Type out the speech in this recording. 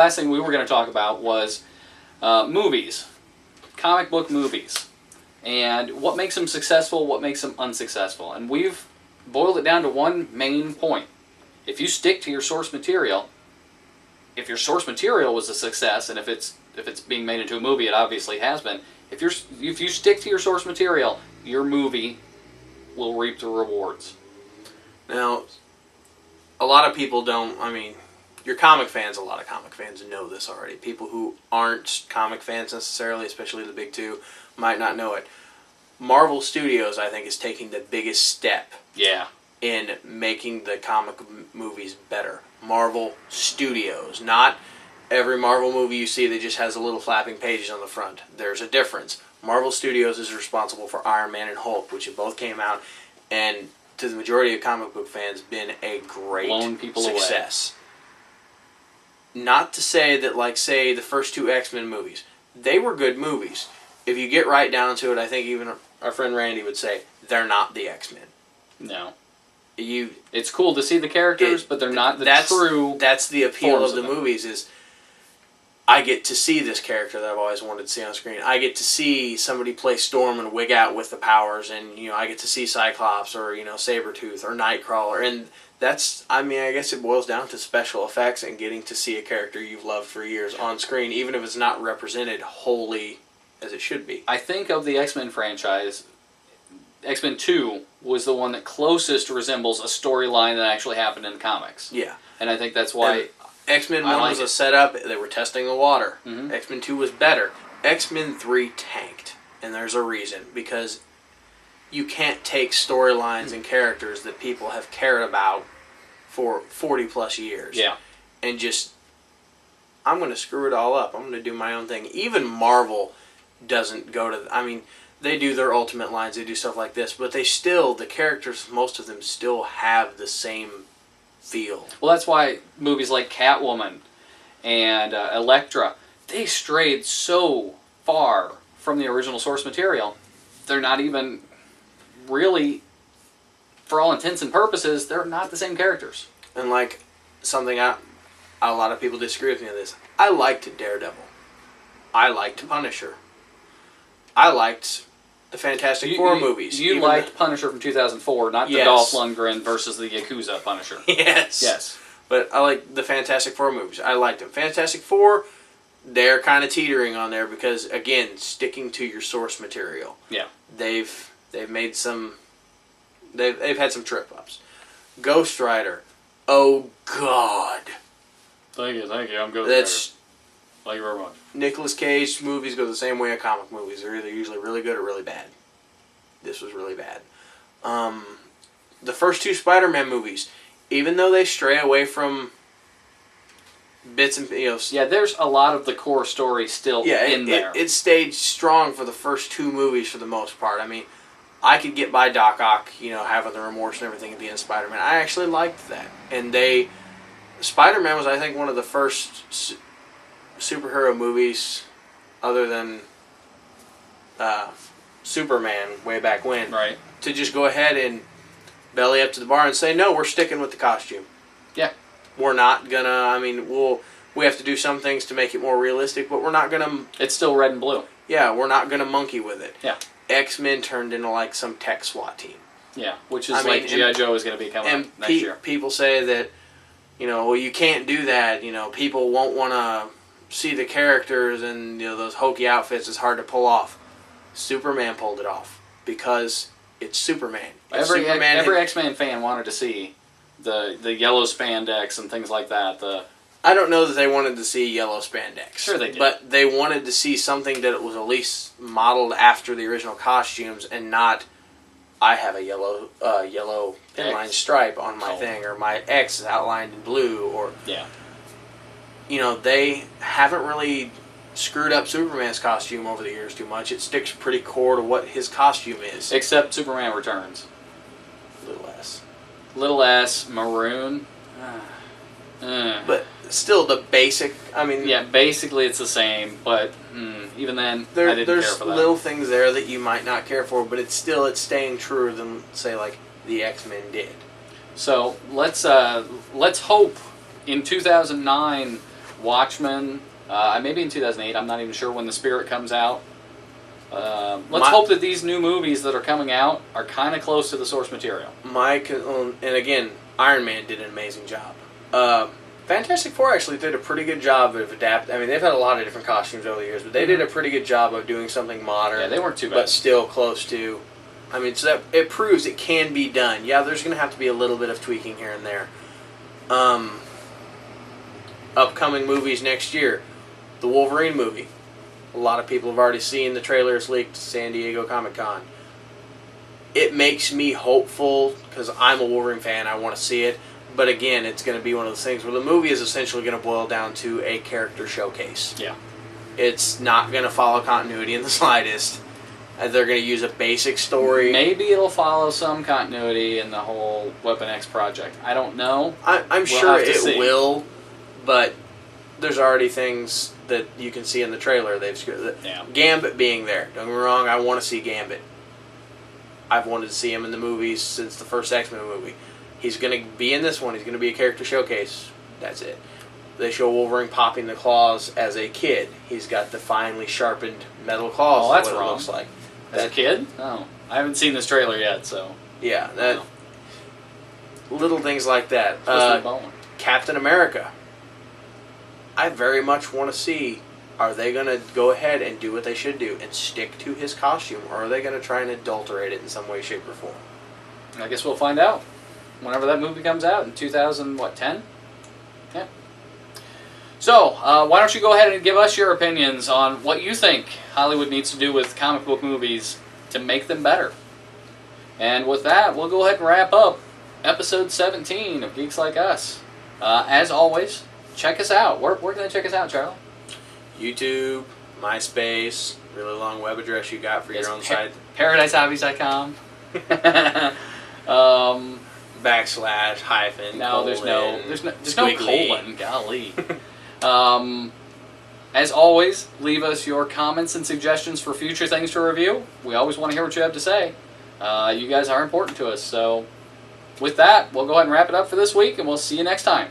last thing we were going to talk about was movies, comic book movies, and what makes them successful, what makes them unsuccessful. And we've boiled it down to one main point. If you stick to your source material, if your source material was a success, and if it's being made into a movie, it obviously has been. If you stick to your source material, your movie will reap the rewards. Now, a lot of people don't. I mean, you're comic fans. A lot of comic fans know this already. People who aren't comic fans necessarily, especially the big two, might not know it. Marvel Studios, I think, is taking the biggest step. Yeah. In making the comic movies better. Marvel Studios, not every Marvel movie you see that just has a little flapping pages on the front. There's a difference. Marvel Studios is responsible for Iron Man and Hulk, which have both came out, and to the majority of comic book fans, been a great success. Away. Not to say that, like, say, the first two X-Men movies, they were good movies. If you get right down to it, I think even our friend Randy would say, they're not the X-Men. No. It's cool to see the characters, but they're not true. That's the appeal of the movies. Is I get to see this character that I've always wanted to see on screen. I get to see somebody play Storm and wig out with the powers, and I get to see Cyclops or Sabretooth or Nightcrawler, and that's. I mean, I guess it boils down to special effects and getting to see a character you've loved for years on screen, even if it's not represented wholly as it should be. I think of the X-Men franchise, X-Men 2 was the one that closest resembles a storyline that actually happened in the comics. Yeah. And I think that's why... X-Men 1 was a setup. They were testing the water. Mm-hmm. X-Men 2 was better. X-Men 3 tanked. And there's a reason. Because you can't take storylines and characters that people have cared about for 40 plus years. Yeah. And just... I'm going to screw it all up. I'm going to do my own thing. Even Marvel doesn't go to... I mean... They do their Ultimate lines, they do stuff like this, but the characters, most of them still have the same feel. Well, that's why movies like Catwoman and Elektra, they strayed so far from the original source material. They're not even really, for all intents and purposes, they're not the same characters. And like something a lot of people disagree with me on this. I liked Daredevil. I liked Punisher. I liked the Fantastic Four movies. You liked Punisher from 2004, not the Dolph Lundgren versus the Yakuza Punisher. Yes. Yes. But I like the Fantastic Four movies. I liked them. Fantastic Four, they're kind of teetering on there because, again, sticking to your source material. Yeah. They've made some... They've had some trip-ups. Ghost Rider. Oh, God. Thank you. I'm Ghost Rider. Thank you very much. Nicolas Cage movies go the same way as comic movies. They're either usually really good or really bad. This was really bad. The first two Spider-Man movies, even though they stray away from bits and... yeah, there's a lot of the core story still in there. It stayed strong for the first two movies for the most part. I mean, I could get by Doc Ock, having the remorse and everything at the end of Spider-Man. I actually liked that. And Spider-Man was, I think, one of the first... superhero movies other than Superman way back when, right, to just go ahead and belly up to the bar and say, no, we're sticking with the costume. Yeah. We're not gonna, I mean, we have to do some things to make it more realistic, but we're not gonna... It's still red and blue. Yeah, we're not gonna monkey with it. Yeah. X-Men turned into like some tech SWAT team. Yeah, which is like G.I. Joe is going to be coming up next year. People say that, well, you can't do that, people won't want to see the characters and those hokey outfits is hard to pull off. Superman pulled it off because it's Superman. Every X-Men fan wanted to see the yellow spandex and things like that. I don't know that they wanted to see yellow spandex. Sure they did. But they wanted to see something that was at least modeled after the original costumes and not, I have a yellow pinline stripe on my thing, or my X is outlined in blue, or... Yeah. They haven't really screwed up Superman's costume over the years too much. It sticks pretty core to what his costume is. Except Superman Returns. Little less maroon. But still, the basic, yeah, basically it's the same, but even then, I didn't care for that. There's little things there that you might not care for, but it's staying truer than, say, like, the X-Men did. So, let's hope in 2009 Watchmen, maybe in 2008. I'm not even sure when The Spirit comes out. Let's hope that these new movies that are coming out are kind of close to the source material. And again, Iron Man did an amazing job. Fantastic Four actually did a pretty good job of adapting. I mean, they've had a lot of different costumes over the years, but they did a pretty good job of doing something modern. Yeah, they weren't too bad. But still close to. I mean, so that it proves it can be done. Yeah, there's going to have to be a little bit of tweaking here and there. Upcoming movies next year. The Wolverine movie. A lot of people have already seen the trailers leaked to San Diego Comic-Con. It makes me hopeful because I'm a Wolverine fan. I want to see it. But again, it's going to be one of those things where the movie is essentially going to boil down to a character showcase. Yeah. It's not going to follow continuity in the slightest. They're going to use a basic story. Maybe it'll follow some continuity in the whole Weapon X project. I don't know. I'm sure it will, but there's already things that you can see in the trailer. Gambit being there. Don't get me wrong, I want to see Gambit. I've wanted to see him in the movies since the first X-Men movie. He's going to be in this one. He's going to be a character showcase. That's it. They show Wolverine popping the claws as a kid. He's got the finely sharpened metal claws. Oh, that's what wrong. It looks like. As a kid? Oh, I haven't seen this trailer yet, so. Yeah, little things like that. Captain America. I very much want to see, are they going to go ahead and do what they should do and stick to his costume, or are they going to try and adulterate it in some way, shape, or form? I guess we'll find out whenever that movie comes out in 2010? Yeah. So, why don't you go ahead and give us your opinions on what you think Hollywood needs to do with comic book movies to make them better. And with that, we'll go ahead and wrap up episode 17 of Geeks Like Us. As always, check us out. Where can they check us out, Charlie? YouTube, MySpace, really long web address you got for your own site. ParadiseHobbies.com. / hyphen. No, colon, there's no colon. Golly. As always, leave us your comments and suggestions for future things to review. We always want to hear what you have to say. You guys are important to us. So, with that, we'll go ahead and wrap it up for this week, and we'll see you next time.